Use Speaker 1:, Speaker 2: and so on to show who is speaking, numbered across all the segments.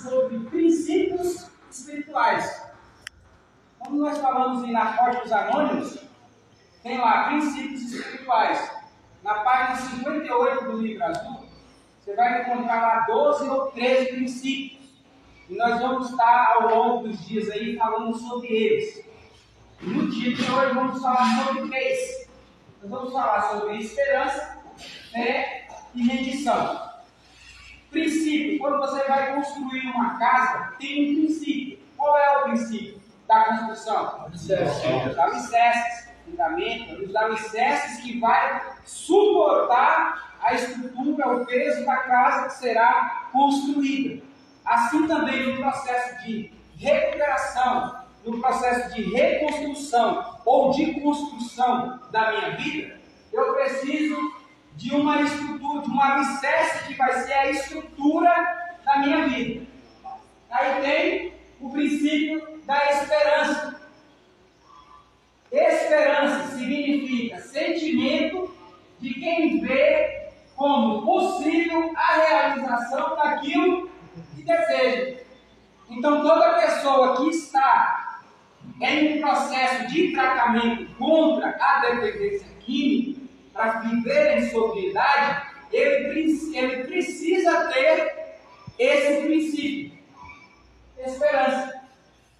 Speaker 1: sobre princípios espirituais. Quando nós falamos em Narcóticos Anônimos, tem lá princípios espirituais. Na página 58 do livro azul, você vai encontrar lá 12 ou 13 princípios. E nós vamos estar ao longo dos dias aí falando sobre eles. E no dia de hoje vamos falar sobre 3. Nós vamos falar sobre esperança, fé e rendição. Princípio: quando você vai construir uma casa, tem um princípio. Qual é o princípio da construção? Os alicerces, fundamento, os alicerces que vai suportar a estrutura, o peso da casa que será construída. Assim também no processo de recuperação, no processo de reconstrução ou de construção da minha vida, eu preciso de uma estrutura, de um alicerce que vai ser a estrutura da minha vida. Aí tem o princípio da esperança. Esperança significa sentimento de quem vê como possível a realização daquilo que deseja. Então, toda pessoa que está em um processo de tratamento contra a dependência química, para viver em sobriedade, ele precisa ter esse princípio: esperança.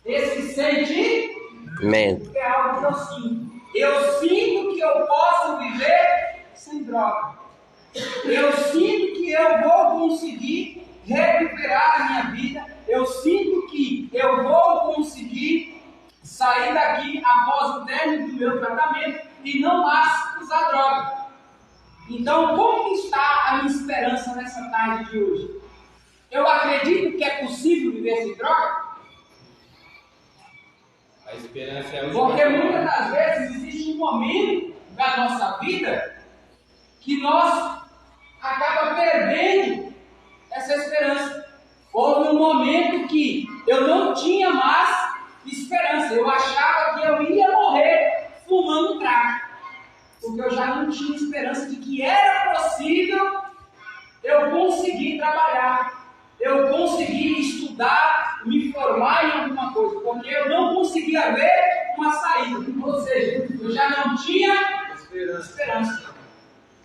Speaker 1: Esse sentimento é algo que eu sinto. Eu sinto que eu posso viver sem droga. Eu sinto que eu vou conseguir recuperar a minha vida. Eu sinto que eu vou conseguir sair daqui após o término do meu tratamento e não mais usar droga. Então, como está a minha esperança nessa tarde de hoje? Eu acredito que é possível viver sem droga?
Speaker 2: A esperança é o
Speaker 1: Porque muitas das vezes existe um momento da nossa vida que nós acaba perdendo essa esperança. Houve um momento que eu não tinha mais esperança. Eu achava que eu ia morrer fumando crack, porque eu já não tinha esperança de que era possível eu conseguir trabalhar, eu conseguir estudar, me formar em alguma coisa, porque eu não conseguia ver uma saída. Ou seja, eu já não tinha esperança.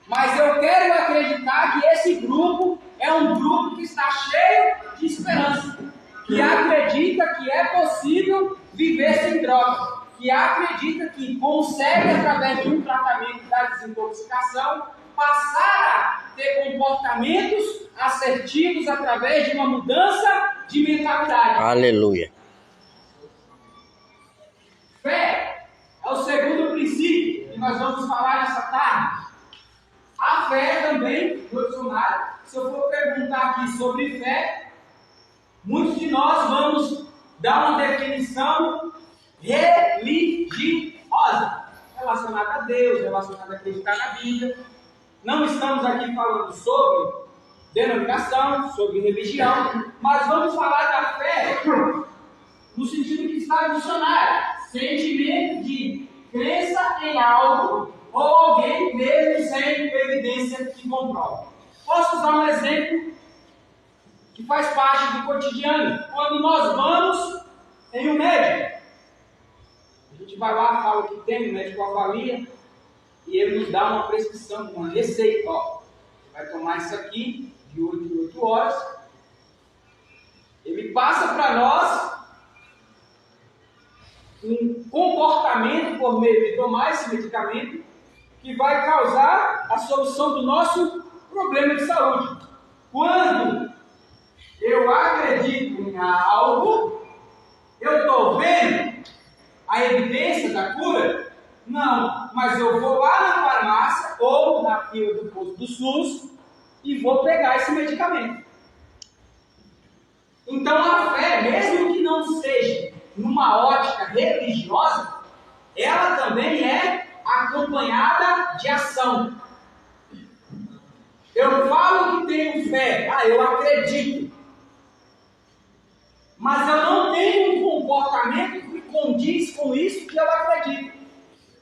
Speaker 1: Mas eu quero acreditar que esse grupo é um grupo que está cheio de esperança, que acredita que é possível viver sem droga, que acredita que consegue, através de um tratamento da desintoxicação, passar a ter comportamentos assertivos através de uma mudança de mentalidade.
Speaker 3: Aleluia.
Speaker 1: Fé é o segundo princípio que nós vamos falar nessa tarde. A fé também, no dicionário, se eu for perguntar aqui sobre fé, muitos de nós vamos dar uma definição religiosa, relacionada a Deus, relacionada a acreditar na Bíblia. Não estamos aqui falando sobre denominação, sobre religião, mas vamos falar da fé no sentido que está no dicionário: sentimento de crença em algo ou alguém mesmo sem evidência que comprove. Posso usar um exemplo que faz parte do cotidiano. Quando nós vamos em um médico, a gente vai lá, fala o que tem, o médico avalia e ele nos dá uma prescrição, uma receita. Ó, você vai tomar isso aqui de 8 em 8 horas. Ele passa para nós um comportamento por meio de tomar esse medicamento que vai causar a solução do nosso problema de saúde. Quando eu acredito em algo, eu estou vendo a evidência da cura? Não, mas eu vou lá na farmácia ou na fila do posto do SUS e vou pegar esse medicamento. Então a fé, mesmo que não seja numa ótica religiosa, ela também é acompanhada de ação. Eu falo que tenho fé, eu acredito, mas eu não tenho um comportamento que condiz com isso que eu acredito.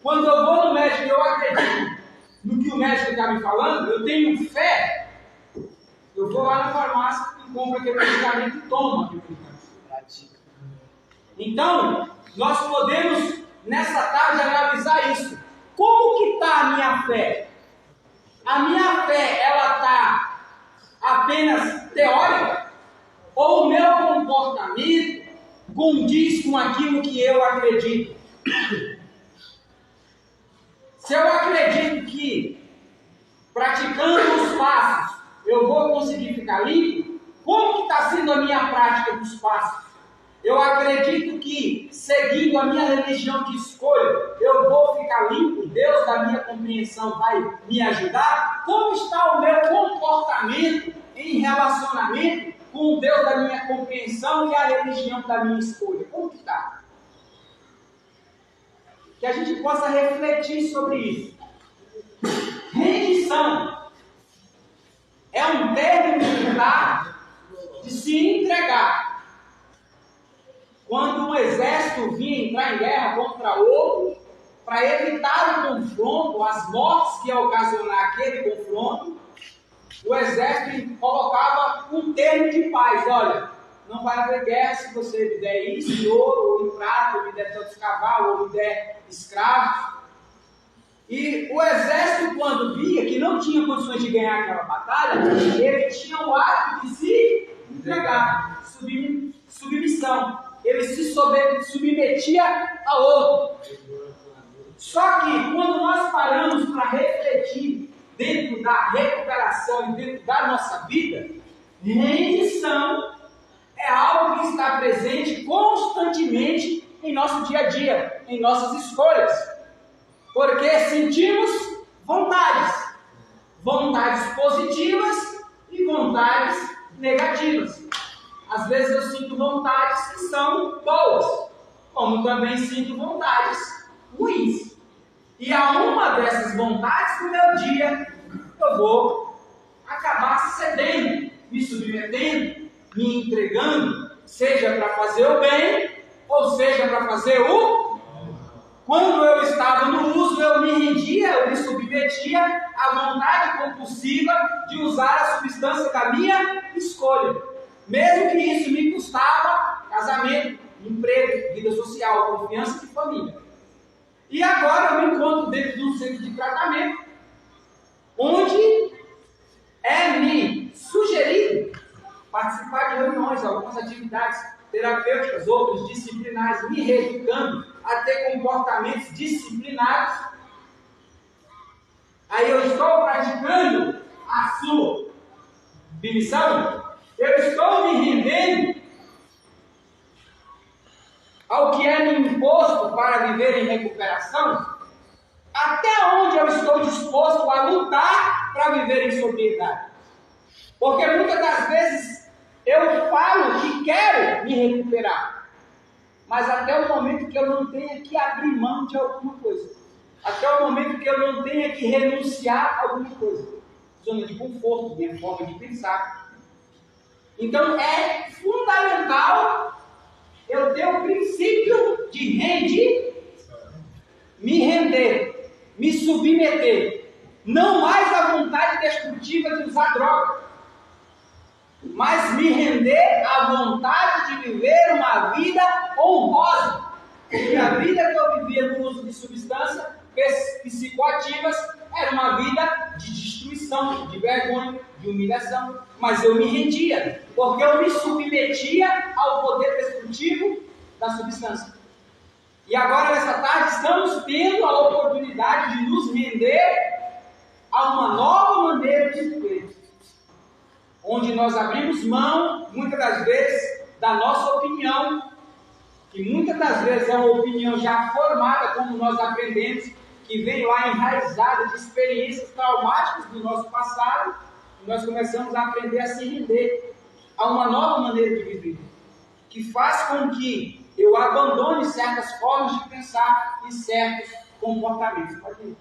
Speaker 1: Quando eu vou no médico e eu acredito no que o médico está me falando, eu tenho fé, eu vou lá na farmácia e compra aquele medicamento e toma aquele medicamento. Então, nós podemos, nessa tarde, analisar isso. Como que está a minha fé? A minha fé, ela está apenas teórica? Ou o meu comportamento condiz com aquilo que eu acredito? Se eu acredito que praticando os passos eu vou conseguir ficar limpo, como que está sendo a minha prática dos passos? Eu acredito que seguindo a minha religião de escolha eu vou ficar limpo, Deus da minha compreensão vai me ajudar? Como está o meu comportamento em relacionamento com o Deus da minha compreensão e a religião da minha escolha? Como que está? Que a gente possa refletir sobre isso. Rendição é um termo militar de se entregar. Quando um exército vinha entrar em guerra contra outro, para evitar o confronto, as mortes que ia ocasionar aquele confronto, o exército colocava um termo de paz. Olha, não vai haver guerra se você me der isso, em ouro, ou em prata, ou me der tantos cavalos, ou me der escravos. E o exército, quando via que não tinha condições de ganhar aquela batalha, ele tinha o hábito de se entregar, submissão. Ele se submetia a outro. Só que quando nós paramos para refletir dentro da recuperação e dentro da nossa vida, rendição é algo que está presente constantemente em nosso dia a dia, em nossas escolhas. Porque sentimos vontades positivas e vontades negativas. Às vezes eu sinto vontades que são boas, como também sinto vontades ruins. E a uma dessas vontades no meu dia, eu vou acabar cedendo, me submetendo, me entregando, seja para fazer o bem, ou seja para fazer o... Quando eu estava no uso, eu me rendia, eu me submetia à vontade compulsiva de usar a substância da minha escolha. Mesmo que isso me custava casamento, emprego, vida social, confiança e família. E agora eu me encontro dentro de um centro de tratamento, onde é me sugerido participar de reuniões, algumas atividades terapêuticas, outras disciplinares, me reeducando a ter comportamentos disciplinados. Aí eu estou praticando a submissão, eu estou me rendendo ao que é me imposto para viver em recuperação. Até onde eu estou disposto a lutar para viver em sobriedade? Porque muitas das vezes eu falo que quero me recuperar, mas até o momento que eu não tenha que abrir mão de alguma coisa, até o momento que eu não tenha que renunciar a alguma coisa, zona de conforto, minha forma de pensar. Então é fundamental eu ter o princípio de me render, me submeter, não mais à vontade destrutiva de usar droga, mas me render à vontade de viver uma vida honrosa. Porque a vida que eu vivia no uso de substâncias psicoativas era uma vida de destruição, de vergonha, de humilhação. Mas eu me rendia, porque eu me submetia ao poder destrutivo da substância. E agora, nessa tarde, estamos tendo a oportunidade de nos render a uma nova maneira de viver, onde nós abrimos mão, muitas das vezes, da nossa opinião, que muitas das vezes é uma opinião já formada, como nós aprendemos, que vem lá enraizada de experiências traumáticas do nosso passado, e nós começamos a aprender a se render a uma nova maneira de viver, que faz com que eu abandone certas formas de pensar e certos comportamentos. Pode ir.